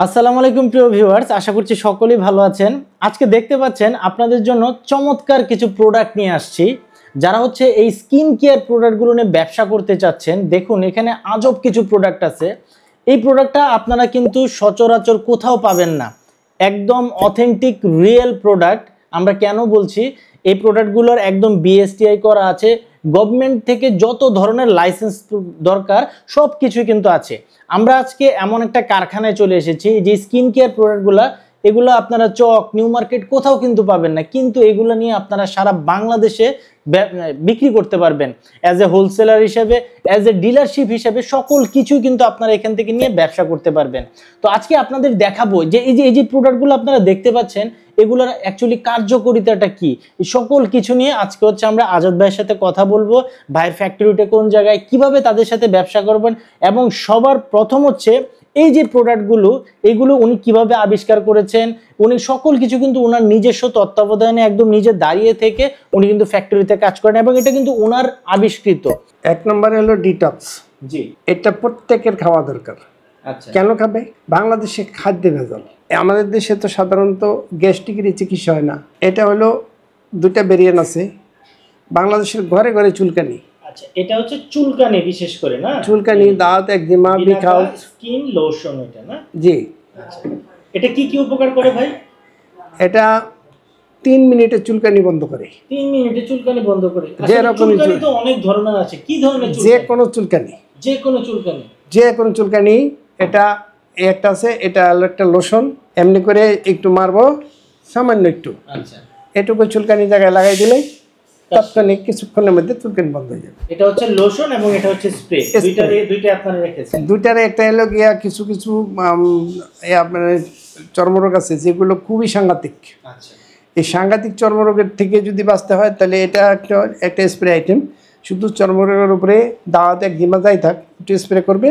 আসসালামু আলাইকুম প্রিয় ভিউয়ার্স, আশা করছি সকলেই ভালো আছেন। আজকে দেখতে পাচ্ছেন আপনাদের জন্য চমৎকার কিছু প্রোডাক্ট নিয়ে আসছি। যারা হচ্ছে এই স্কিন কেয়ার প্রোডাক্টগুলো নিয়ে ব্যবসা করতে চাচ্ছেন, দেখুন এখানে আজব কিছু প্রোডাক্ট আছে। এই প্রোডাক্টটা আপনারা কিন্তু সচরাচর কোথাও পাবেন না, একদম অথেন্টিক রিয়েল প্রোডাক্ট। আমরা কেন বলছি, এই প্রোডাক্টগুলোর একদম বিএসটিআই করা আছে, গভর্নমেন্ট থেকে যত ধরনের লাইসেন্স দরকার সব কিছুই কিন্তু আছে। আমরা আজকে এমন একটা কারখানায় চলে এসেছি যে স্কিন কেয়ার প্রোডাক্টগুলো, এগুলো আপনারা চক, নিউ মার্কেট কোথাও কিন্তু পাবেন না, কিন্তু এগুলো নিয়ে আপনারা সারা বাংলাদেশে বিক্রি করতে পারবেন। অ্যাজ এ হোলসেলার হিসেবে, অ্যাজ এ ডিলারশিপ হিসেবে সকল কিছু কিন্তু আপনারা এখান থেকে নিয়ে ব্যবসা করতে পারবেন। তো আজকে আপনাদের দেখাবো যে এই যে প্রোডাক্টগুলো আপনারা দেখতে পাচ্ছেন, এগুলোর অ্যাকচুয়ালি কার্যকারিতাটা কি, সকল কিছু নিয়ে আজকে হচ্ছে আমরা আজাদ ভাইয়ের সাথে কথা বলবো। ভাইয়ের ফ্যাক্টরিটা কোন জায়গায়, কিভাবে তাদের সাথে ব্যবসা করবেন, এবং সবার প্রথম হচ্ছে এই যে প্রোডাক্টগুলো, এগুলো উনি কিভাবে আবিষ্কার করেছেন, উনি সকল কিছু কিন্তু ওনার নিজস্ব তত্ত্বাবধানে একদম নিজে দাঁড়িয়ে থেকে উনি কিন্তু ফ্যাক্টরিতে কাজ করেন, এবং এটা কিন্তু ওনার আবিষ্কৃত। এক নম্বরে হলো ডিটক্স। জি, এটা প্রত্যেকের খাওয়া দরকার। আচ্ছা, কেন খাবে? বাংলাদেশে খাদ্যে ভেজাল। আমাদের দেশে তো সাধারণত গ্যাস্ট্রিকের চিকিৎসা হয় না। এটা হলো দুটা ভেরিয়েন্ট আছে। বাংলাদেশের ঘরে ঘরে চুলকানি। আচ্ছা, এটা হচ্ছে চুলকানি, বিশেষ করে না চুলকানি, দাঁত, একজিমা, বিখাউট, স্কিন লোশন, এটা না? জি। আচ্ছা, এটা কি কি উপকার করে ভাই? এটা 3 মিনিটে চুলকানি বন্ধ করে। 3 মিনিটে চুলকানি বন্ধ করে? যে রকম চুলকানি তো অনেক ধরনের আছে, কি ধরনের চুলকানি? যে কোনো চুলকানি, যে কোনো চুলকানি, যে কোনো চুলকানি। এটা একটা আছে, এটা হলো একটা লোশন। এমনি করে একটু মারবো, সামান্য একটু, আচ্ছা, এটুকু চুলকানি জায়গায় লাগাই দিলে তাৎক্ষণিক কিছুক্ষণের মধ্যে চুলকানি বন্ধ হয়ে যাবে। এটা হচ্ছে লোশন এবং এটা হচ্ছে স্প্রে, দুইটা আপনারা রেখেছেন। দুইটারে একটা এলো গিয়া কিছু কিছু আপনার চর্মরোগ আছে যেগুলো খুবই সাংঘাতিক। আচ্ছা, এই সাংঘাতিক চর্মরোগের থেকে যদি বাঁচতে হয় তাহলে এটা একটা স্প্রে আইটেম। শুধু চর্মরোগের উপরে দাঁত, একজিমা যাই থাক, একটু স্প্রে করবে।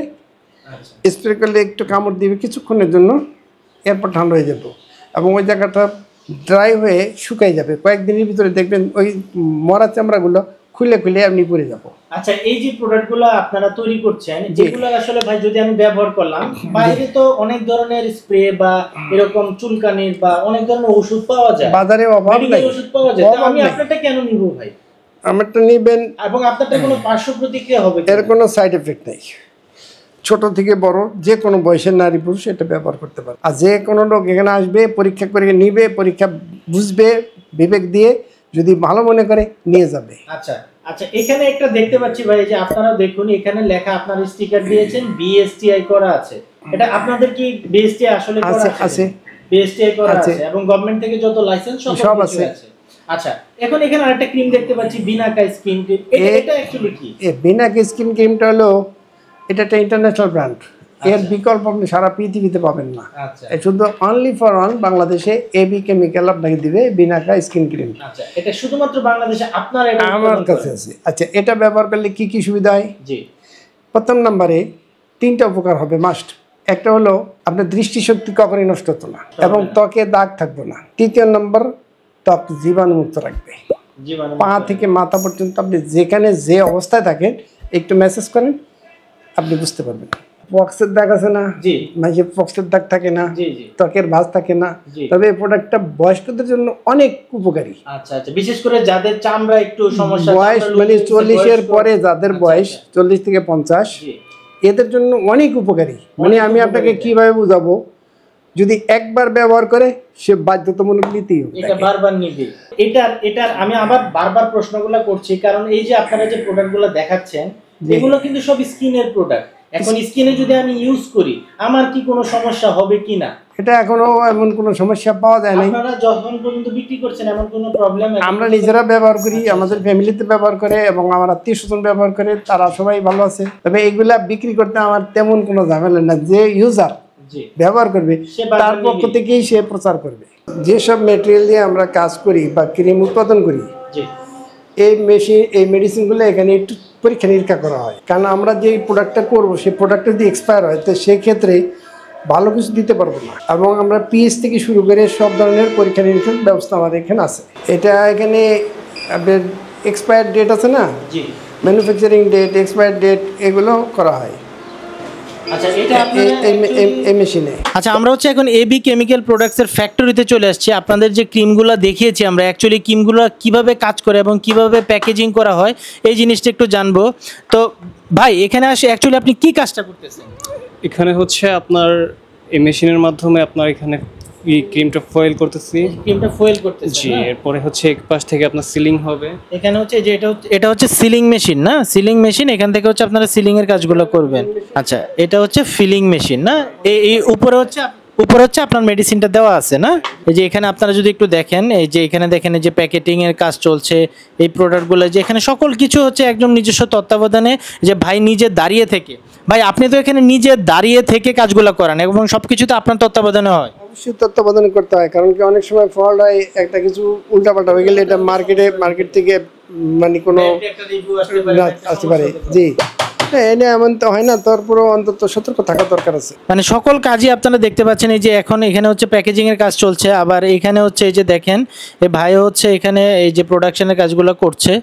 আচ্ছা, স্প্রে করলে একটু কামড় দিবে কিছুক্ষণের জন্য, এরপর ঠান্ডা হয়ে যাবে এবং ওই জায়গাটা ড্রাই হয়ে শুকাই যাবে। কয়েকদিনের ভিতরে দেখবেন ওই মরা চামড়াগুলো খুলে খুলে আপনি পরে যাব। আচ্ছা, এই যে প্রোডাক্টগুলো আপনারা তৈরি করছেন, যেগুলো আসলে ভাই যদি আমি ব্যবহার করলাম, বাইরে তো অনেক ধরনের স্প্রে বা এরকম চুলকানির বা অনেক ধরনের ওষুধ পাওয়া যায়, বাজারে অভাব নাই, ওষুধ পাওয়া যায়। আমি আপনারটা কেন নিব ভাই? আমারটা নেবেন, এবং আপনারটা কোনো পার্শ্ব প্রতিক্রিয়া হবে? এর কোনো সাইড এফেক্ট নেই। ছোট থেকে বড় যে কোনো বয়সের নারী পুরুষ এটা ব্যবহার করতে পারে। আর যে কোনো লোক এখানে আসবে, পরীক্ষা করে নিবে, পরীক্ষা বুঝবে, বিবেক দিয়ে যদি ভালো মনে করে নিয়ে যাবে। আচ্ছা আচ্ছা, এখানে একটা দেখতে পাচ্ছি ভাই, যে আপনারা দেখুন এখানে লেখা, আপনার স্টিকার দিয়েছেন, বিএসটিআই করা আছে। এটা আপনাদের কি বিএসটিআই আসলে করা আছে? বিএসটিআই করা আছে এবং গভর্নমেন্ট থেকে যত লাইসেন্স সব আছে। আচ্ছা, এখন এখানে আরেকটা ক্রিম দেখতে পাচ্ছি, বিনাকা স্কিন ক্রিম। এটা অ্যাকচুয়ালি কি? এই বিনাকা স্কিন ক্রিমটা হলো, এটা একটা ইন্টারন্যাশনাল ব্র্যান্ড। এর বিকল্প আপনি সারা পৃথিবীতে পাবেন না। আচ্ছা, শুধু অনলি ফর অন বাংলাদেশে এবি কেমিক্যাল আপনাকে দিবে বিনাকা স্কিন ক্রিম। আচ্ছা, এটা শুধুমাত্র বাংলাদেশে আপনার আমার কাছে আছে। আচ্ছা, এটা ব্যবহার করলে কি কি সুবিধা হয়? জি, প্রথম নম্বরে 3টা উপকার হবে মাস্ট। একটা হলো আপনার দৃষ্টিশক্তি কখনোই নষ্ট হতো না এবং ত্বকে দাগ থাকবে না। দ্বিতীয় নম্বর, ত্বক জীবাণুমুক্ত রাখবে। পা থেকে মাথা পর্যন্ত আপনি যেখানে যে অবস্থায় থাকেন একটু মেসেজ করেন, আপনি বুঝতে পারবেন। পক্সের দাগ আছে না? জি, মাঝে পক্সের দাগ থাকে না, ত্বকের ভাঁজ থাকে না। তবে এই প্রোডাক্টটা বয়স্কদের জন্য অনেক উপকারী। আচ্ছা আচ্ছা, বিশেষ করে যাদের চামড়া একটু সমস্যা, বয়স মানে 40-এর পরে যাদের বয়স 40 থেকে 50, এদের জন্য অনেক উপকারী। মানে আমি আপনাকে কিভাবে বুঝাবো, যদি একবার ব্যবহার করে সে বাধ্যতামূলক নিতেই হবে, এটা বারবার নিবে। এটার আমি আবার বারবার প্রশ্নগুলো করছি, কারণ এই যে আপনারা যে প্রোডাক্টগুলো দেখাচ্ছেন, এগুলো কিন্তু সব স্কিনের প্রোডাক্ট। এখন স্কিনে যদি আমি ইউজ করি, আমার কি কোনো সমস্যা হবে কিনা? এটা এখনো এমন কোনো সমস্যা পাওয়া যায় না। আপনারা যখন পর্যন্ত বিক্রি করছেন এমন কোনো প্রবলেম? আমরা নিজেরা ব্যবহার করি, আমাদের ফ্যামিলিতে ব্যবহার করে এবং আমার আত্মীয়স্বজন ব্যবহার করে, তারা সবাই ভালো আছে। তবে এগুলা বিক্রি করতে আমার তেমন কোনো ঝামেলা না। যে ইউজার ব্যবহার করবে তার পক্ষ থেকেই সে প্রচার করবে। যেসব ম্যাটেরিয়াল দিয়ে আমরা কাজ করি বা ক্রিম উৎপাদন করি, এই মেডিসিনগুলো এখানে একটু পরীক্ষা নিরীক্ষা করা হয়। কারণ আমরা যে প্রোডাক্টটা করবো সেই প্রোডাক্টটা যদি এক্সপায়ার হয়, তো সেক্ষেত্রে ভালো কিছু দিতে পারবো না। এবং আমরা পিএইচ থেকে শুরু করে সব ধরনের পরীক্ষা নিরীক্ষার ব্যবস্থা আমাদের এখানে আছে। এটা এখানে আপনার এক্সপায়ার ডেট আছে না, ম্যানুফ্যাকচারিং ডেট, এক্সপায়ার ডেট, এগুলো করা হয়। আচ্ছা এটা এই মেশিনে। আচ্ছা আমরা হচ্ছে এখন এবি কেমিক্যাল প্রোডাক্টসের ফ্যাক্টরিতে চলে আসছি। আপনাদের যে ক্রিমগুলো দেখিয়েছি আমরা, অ্যাকচুয়ালি ক্রিমগুলো কিভাবে কাজ করে এবং কিভাবে প্যাকেজিং করা হয় এই জিনিসটা একটু জানবো। তো ভাই এখানে আসে অ্যাকচুয়ালি আপনি কি কাজটা করতেছেন? এখানে হচ্ছে আপনার এই মেশিনের মাধ্যমে আপনার এখানে এই ক্রিমটা ফয়েল করতেছি। ক্রিমটা ফয়েল করতেছেন? জি, এরপরে হচ্ছে এক পাশ থেকে আপনার সিলিং হবে। এখানে হচ্ছে যে এটা হচ্ছে সিলিং মেশিন না? সিলিং মেশিন, এখান থেকে হচ্ছে আপনারা সিলিং এর কাজগুলো করবেন। আচ্ছা এটা হচ্ছে ফিলিং মেশিন না? এই উপরে হচ্ছে আপনার মেডিসিনটা দেওয়া আছে না? এই যে এখানে আপনারা যদি একটু দেখেন, এই যে এখানে দেখেন এই যে প্যাকেটিং এর কাজ চলছে, এই প্রোডাক্টগুলো যে এখানে সকল কিছু হচ্ছে একদম নিজস্ব তত্ত্বাবধানে, যে ভাই নিজে দাঁড়িয়ে থেকে, ভাই আপনি তো এখানে নিজে দাঁড়িয়ে থেকে কাজগুলো করেন এবং সবকিছু তো আপনার তত্ত্বাবধানে হয়। অবশ্যই তত্ত্বাবধান করতে হয়, কারণ কি অনেক সময় ফল্ট হয়, একটা কিছু উল্টাপাল্টা হয়ে গেলে এটা মার্কেট থেকে মানে কোনো আসতে পারে। জি, এনে এমন তো হয় না, তারপরেও অন্তত সতর্ক থাকা দরকার আছে। মানে সকল কাজই আপনারা দেখতে পাচ্ছেন। এই যে এখন এখানে হচ্ছে প্যাকেজিং এর কাজ চলছে, আবার এখানে হচ্ছে এই যে দেখেন এই ভাই হচ্ছে এখানে এই যে প্রোডাকশনের কাজগুলো করছে।